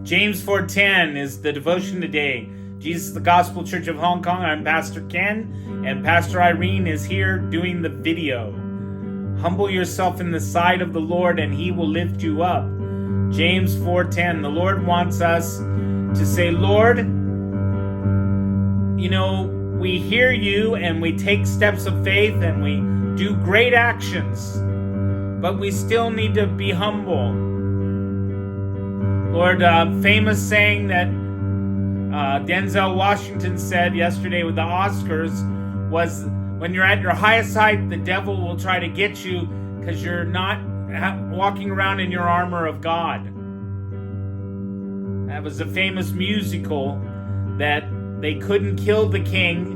James 4:10 is the devotion today. Jesus the Gospel Church of Hong Kong. I'm Pastor Ken, and Pastor Irene is here doing the video. Humble yourself in the sight of the Lord, and He will lift you up. James 4:10. The Lord wants us to say, Lord, we hear you and we take steps of faith and we do great actions, but we still need to be humble. Lord, famous saying that Denzel Washington said yesterday with the Oscars was, when you're at your highest height, the devil will try to get you because you're not walking around in your armor of God. That was a famous musical that they couldn't kill the king,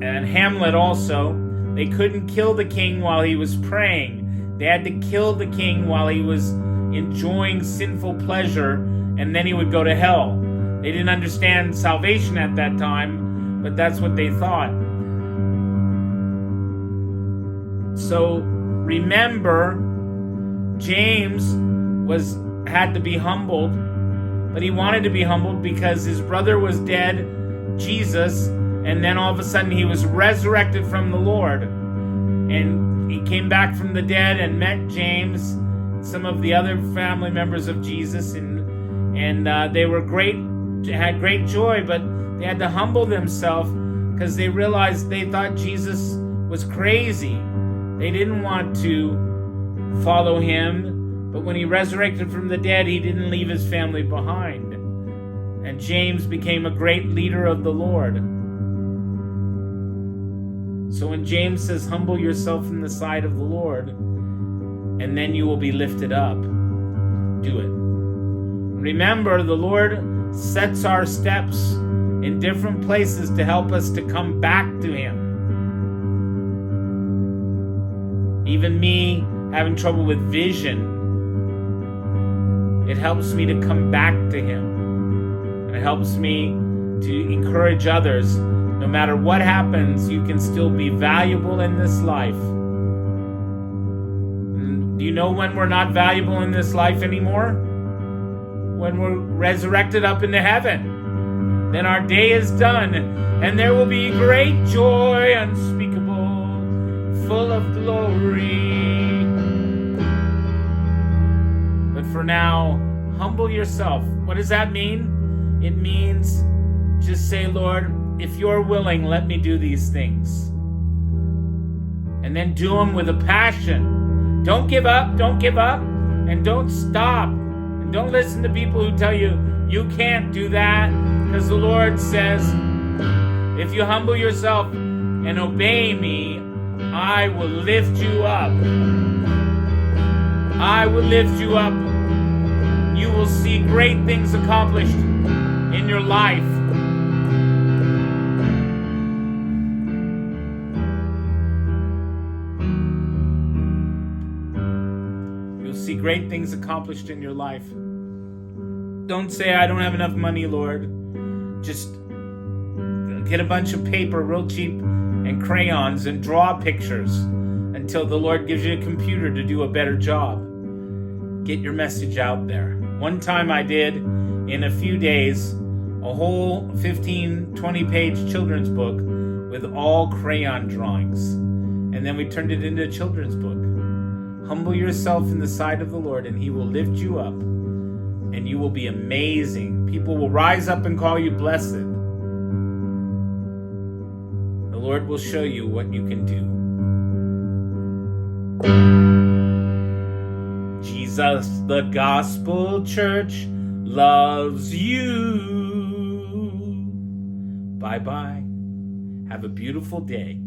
and Hamlet also. They couldn't kill the king while he was praying. They had to kill the king while he was enjoying sinful pleasure, and then he would go to hell. They didn't understand salvation at that time, but that's what they thought. So remember, James had to be humbled, but he wanted to be humbled because his brother was dead, Jesus, and then all of a sudden he was resurrected from the Lord. And he came back from the dead and met James, some of the other family members of Jesus, and they were had great joy, but they had to humble themselves because they realized they thought Jesus was crazy. They didn't want to follow him, but when he resurrected from the dead, he didn't leave his family behind. And James became a great leader of the Lord. So when James says, humble yourself in the sight of the Lord, and then you will be lifted up, do it. Remember, the Lord sets our steps in different places to help us to come back to Him. Even me having trouble with vision, it helps me to come back to Him. And it helps me to encourage others. No matter what happens, you can still be valuable in this life. And do you know when we're not valuable in this life anymore? When we're resurrected up into heaven. Then our day is done, and there will be great joy unspeakable, full of glory. But for now, humble yourself. What does that mean? It means just say, Lord, if you're willing, let me do these things. And then do them with a passion. Don't give up, and don't stop. And don't listen to people who tell you, you can't do that, because the Lord says, if you humble yourself and obey me, I will lift you up. I will lift you up. You will see great things accomplished in your life. You'll see great things accomplished in your life. Don't say, I don't have enough money, Lord. Just get a bunch of paper real cheap and crayons and draw pictures until the Lord gives you a computer to do a better job. Get your message out there. One time I did, in a few days, a whole 15, 20-page children's book with all crayon drawings. And then we turned it into a children's book. Humble yourself in the sight of the Lord, and He will lift you up. And you will be amazing. People will rise up and call you blessed. The Lord will show you what you can do. Jesus, the Gospel Church, loves you. Bye-bye. Have a beautiful day.